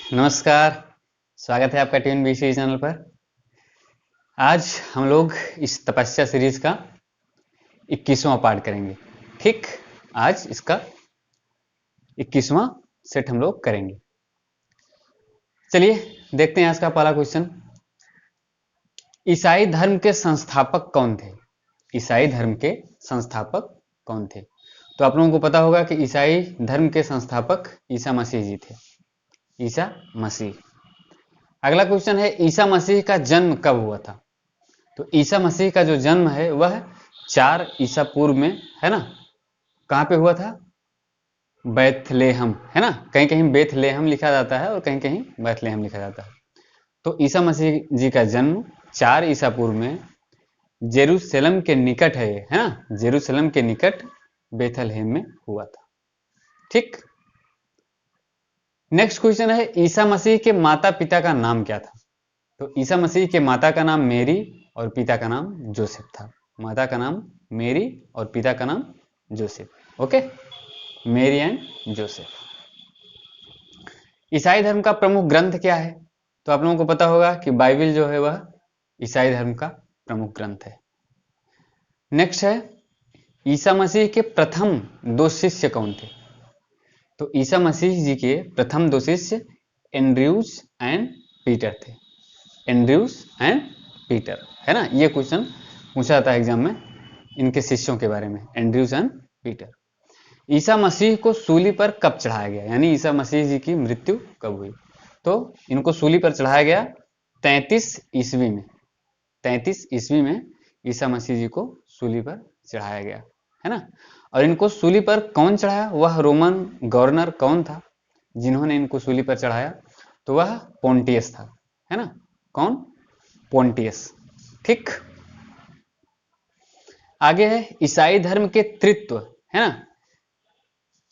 नमस्कार। स्वागत है आपका TNBC चैनल पर। आज हम लोग इस तपस्या सीरीज का 21वां पार्ट करेंगे। ठीक, आज इसका 21वां सेट हम लोग करेंगे। चलिए देखते हैं आज का पहला क्वेश्चन। ईसाई धर्म के संस्थापक कौन थे? ईसाई धर्म के संस्थापक कौन थे? तो आप लोगों को पता होगा कि ईसाई धर्म के संस्थापक ईसा मसीह जी थे। ईसा मसीह। अगला क्वेश्चन है, ईसा मसीह का जन्म कब हुआ था? तो ईसा मसीह का जो जन्म है वह 4 ईसा पूर्व में, है ना, कहां पे हुआ था? बैथलेहम, है ना। कहीं कहीं बेथलेहम लिखा जाता है और कहीं कहीं बैथलेहम लिखा जाता है। तो ईसा मसीह जी का जन्म 4 ईसा पूर्व में जेरूशलेम के निकट है ना, जेरूशलेम के निकट बेथलेहम में हुआ था। ठीक। नेक्स्ट क्वेश्चन है, ईसा मसीह के माता पिता का नाम क्या था? तो ईसा मसीह के माता का नाम मेरी और पिता का नाम जोसेफ था। माता का नाम मेरी और पिता का नाम जोसेफ। ओके, मेरी एंड जोसेफ। ईसाई धर्म का प्रमुख ग्रंथ क्या है? तो आप लोगों को पता होगा कि बाइबल जो है वह ईसाई धर्म का प्रमुख ग्रंथ है। नेक्स्ट है, ईसा मसीह के प्रथम 2 शिष्य कौन थे? तो ईसा मसीह जी के प्रथम 2 शिष्य एंड्रयूज एंड पीटर थे। एंड्रयूज एंड पीटर, है ना। ये क्वेश्चन पूछा जाता है एग्जाम में इनके शिष्यों के बारे में, Andrews and Peter. Isa Masih को सूली पर कब चढ़ाया गया, यानी ईसा मसीह जी की मृत्यु कब हुई? तो इनको सूली पर चढ़ाया गया 33 ईस्वी में। 33 ईस्वी में ईसा मसीह जी को सूली पर चढ़ाया गया, है ना। और इनको सूली पर कौन चढ़ाया? वह रोमन गवर्नर कौन था जिन्होंने इनको सूली पर चढ़ाया? तो वह पोंटियस था, है ना। कौन? पोंटियस। ठीक। आगे है ईसाई धर्म के तृत्व, है ना।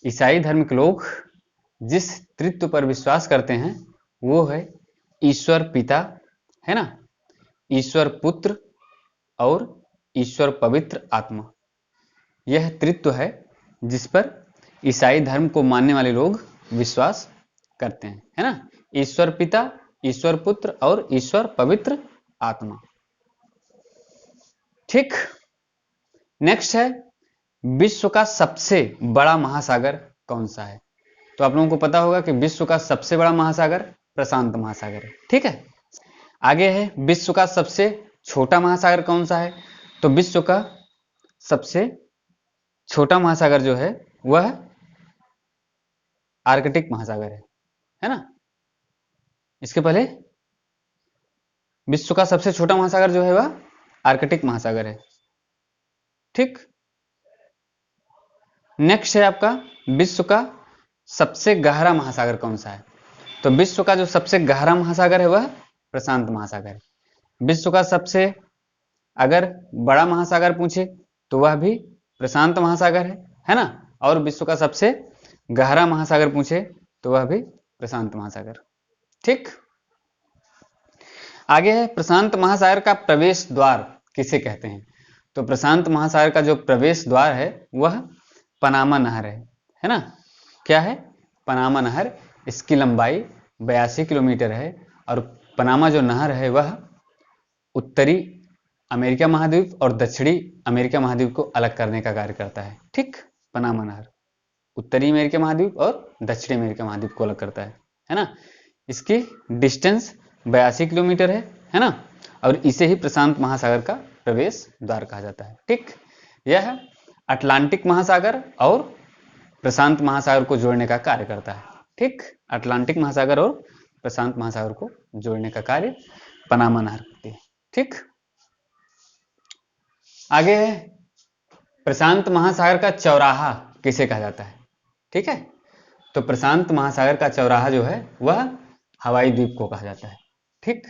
ईसाई धर्म के लोग जिस तृत्व पर विश्वास करते हैं वो है ईश्वर पिता, है ना, ईश्वर पुत्र और ईश्वर पवित्र आत्मा। यह तृत्व है जिस पर ईसाई धर्म को मानने वाले लोग विश्वास करते हैं, है ना। ईश्वर पिता, ईश्वर पुत्र और ईश्वर पवित्र आत्मा। ठीक। नेक्स्ट है, विश्व का सबसे बड़ा महासागर कौन सा है? तो आप लोगों को पता होगा कि विश्व का सबसे बड़ा महासागर प्रशांत महासागर है। ठीक है। आगे है, विश्व का सबसे छोटा महासागर कौन सा है? तो विश्व का सबसे छोटा महासागर जो है वह आर्कटिक महासागर है ना। इसके पहले विश्व का सबसे छोटा महासागर जो है वह आर्कटिक महासागर है। ठीक। नेक्स्ट है आपका, विश्व का सबसे गहरा महासागर कौन सा है? तो विश्व का जो सबसे गहरा महासागर है वह प्रशांत महासागर है। विश्व का सबसे अगर बड़ा महासागर पूछे तो वह भी प्रशांत महासागर है ना। और विश्व का सबसे गहरा महासागर पूछे तो वह भी प्रशांत महासागर। ठीक। आगे है, प्रशांत महासागर का प्रवेश द्वार किसे कहते हैं? तो प्रशांत महासागर का जो प्रवेश द्वार है वह पनामा नहर है ना। क्या है? पनामा नहर। इसकी लंबाई 82 किलोमीटर है और पनामा जो नहर है वह उत्तरी अमेरिका महाद्वीप और दक्षिणी अमेरिका महाद्वीप को अलग करने का कार्य करता है। ठीक। पनामा नहर उत्तरी अमेरिका महाद्वीप और दक्षिणी अमेरिका महाद्वीप को अलग करता है ना। इसकी डिस्टेंस 82 किलोमीटर है ना। और इसे ही प्रशांत महासागर का प्रवेश द्वार कहा जाता है। ठीक। यह अटलांटिक महासागर और प्रशांत महासागर को जोड़ने का कार्य करता है। ठीक। अटलांटिक महासागर और प्रशांत महासागर को जोड़ने का कार्य पनामा नहर करती है। ठीक। आगे है, प्रशांत महासागर का चौराहा किसे कहा जाता है? ठीक है। तो प्रशांत महासागर का चौराहा जो है वह हवाई द्वीप को कहा जाता है। ठीक।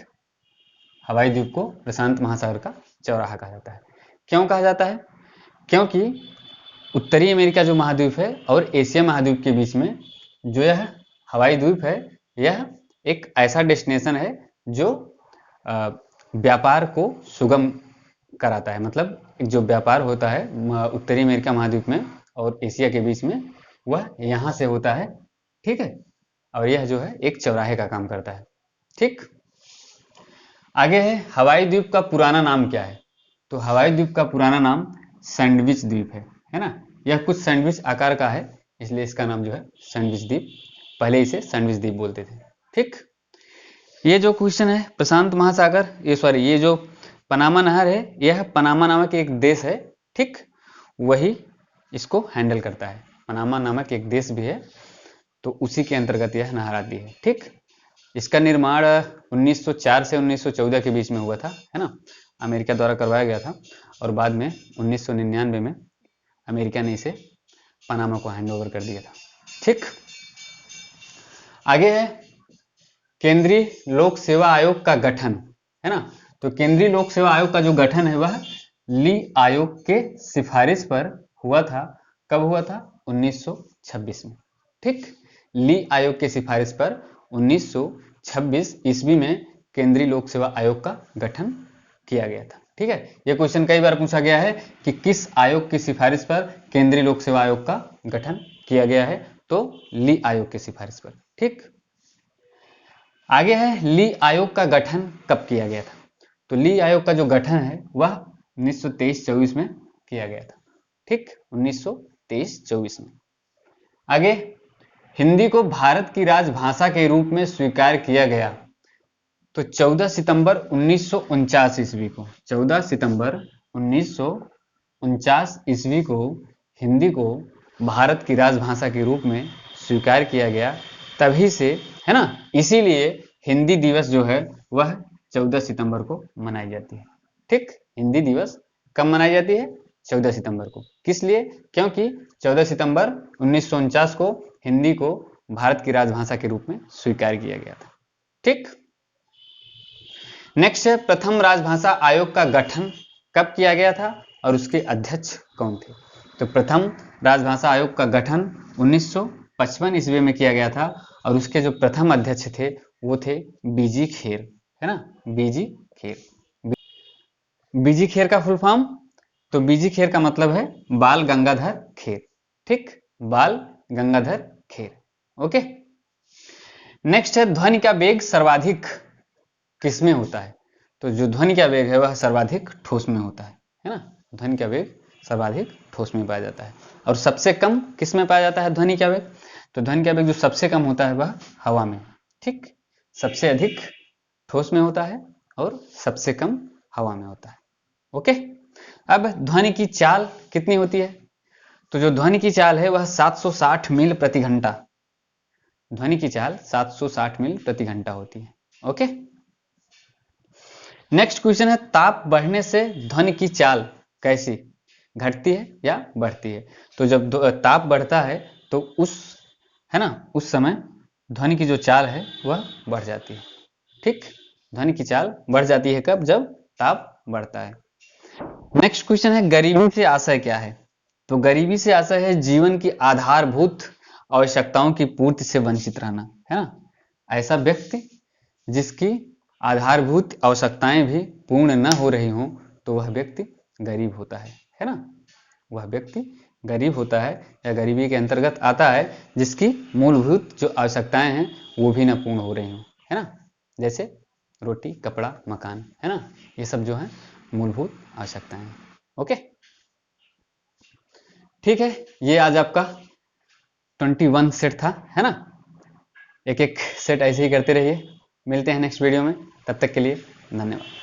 हवाई द्वीप को प्रशांत महासागर का चौराहा कहा जाता है। क्यों कहा जाता है? क्योंकि उत्तरी अमेरिका जो महाद्वीप है और एशिया महाद्वीप के बीच में जो यह हवाई द्वीप है, यह एक ऐसा डेस्टिनेशन है जो व्यापार को सुगम कराता है। मतलब जो व्यापार होता है उत्तरी अमेरिका महाद्वीप में और एशिया के बीच में वह यहाँ से होता है। ठीक है। और यह जो है एक चौराहे का काम करता है। ठीक, आगे है हवाई द्वीप का पुराना नाम क्या है? तो हवाई द्वीप का पुराना नाम सैंडविच द्वीप है ना। यह कुछ सैंडविच आकार का है, इसलिए इसका नाम जो है सैंडविच द्वीप, पहले इसे सैंडविच द्वीप बोलते थे। ठीक, ये जो क्वेश्चन है प्रशांत महासागर, ये जो पनामा नहर है, यह पनामा नामक एक देश है, ठीक, वही इसको हैंडल करता है। पनामा नामक एक देश भी है, तो उसी के अंतर्गत यह नहर आती है। ठीक, इसका निर्माण 1904 से 1914 के बीच में हुआ था, है ना, अमेरिका द्वारा करवाया गया था, और बाद में 1999 में अमेरिका ने इसे पनामा को हैंड ओवर कर दिया था। ठीक, आगे है केंद्रीय लोक सेवा आयोग का गठन, है ना। तो केंद्रीय लोक सेवा आयोग का जो गठन है वह ली आयोग के सिफारिश पर हुआ था। कब हुआ था? 1926 में। ठीक, ली आयोग के सिफारिश पर 1926 ईस्वी में केंद्रीय लोक सेवा आयोग का गठन किया गया था। ठीक है, यह क्वेश्चन कई बार पूछा गया है कि किस आयोग की सिफारिश पर केंद्रीय लोक सेवा आयोग का गठन किया गया है, तो ली आयोग की सिफारिश पर। ठीक, आगे है ली आयोग का गठन कब किया गया था? तो ली आयोग का जो गठन है वह 1923-24 में किया गया था। ठीक, 1923-24 में। आगे, हिंदी को भारत की राजभाषा के रूप में स्वीकार किया गया तो 14 सितंबर 1949 ईस्वी को, 14 सितंबर 1949 ईस्वी को हिंदी को भारत की राजभाषा के रूप में स्वीकार किया गया। तभी से, है ना, इसीलिए हिंदी दिवस जो है वह 14 सितंबर को मनाई जाती है। ठीक, हिंदी दिवस कब मनाई जाती है? 14 सितंबर को। किस लिए? क्योंकि 14 सितंबर 1949 को हिंदी को भारत की राजभाषा के रूप में स्वीकार किया गया था। ठीक, नेक्स्ट है प्रथम राजभाषा आयोग का गठन कब किया गया था और उसके अध्यक्ष कौन थे? तो प्रथम राजभाषा आयोग का गठन 1955 ईस्वी में किया गया था, और उसके जो प्रथम अध्यक्ष थे वो थे बीजी खेर, है ना, बीजी खेर। बीजी खेर का फुल फॉर्म? तो बीजी खेर का मतलब है बाल गंगाधर खेर। ठीक, बाल गंगाधर खेर। ओके, नेक्स्ट है ध्वनि का वेग सर्वाधिक किसमें होता है? तो जो ध्वनि का वेग है वह सर्वाधिक ठोस में होता है ना। ध्वनि का वेग सर्वाधिक ठोस में पाया जाता है, और सबसे कम किस में पाया जाता है ध्वनि का वेग? तो ध्वनि का वेग जो सबसे कम होता है वह हवा में। ठीक, सबसे अधिक ठोस में होता है और सबसे कम हवा में होता है। ओके, अब ध्वनि की चाल कितनी होती है? तो जो ध्वनि की चाल है वह 760 मील प्रति घंटा, ध्वनि की चाल 760 मील प्रति घंटा होती है। ओके, नेक्स्ट क्वेश्चन है ताप बढ़ने से ध्वनि की चाल कैसी घटती है या बढ़ती है? तो जब ताप बढ़ता है तो उस, है ना, उस समय ध्वनि की जो चाल है वह बढ़ जाती है। ठीक, ध्वनि की चाल बढ़ जाती है कब? जब ताप बढ़ता है। नेक्स्ट क्वेश्चन है गरीबी से आशय क्या है? तो गरीबी से आशय है जीवन की आधारभूत आवश्यकताओं की पूर्ति से वंचित रहना, है ना। ऐसा व्यक्ति जिसकी आधारभूत आवश्यकताएं भी पूर्ण न हो रही हों तो वह व्यक्ति गरीब होता है ना। वह व्यक्ति गरीब होता है या गरीबी के अंतर्गत आता है जिसकी मूलभूत जो आवश्यकताएं हैं वो भी न पूर्ण हो रही हों, है ना। जैसे रोटी, कपड़ा, मकान, है ना, ये सब जो है मूलभूत आवश्यकताएं हैं। ओके, ठीक है, ये आज आपका 21 सेट था, है ना। एक एक सेट ऐसे ही करते रहिए। मिलते हैं नेक्स्ट वीडियो में, तब तक के लिए धन्यवाद।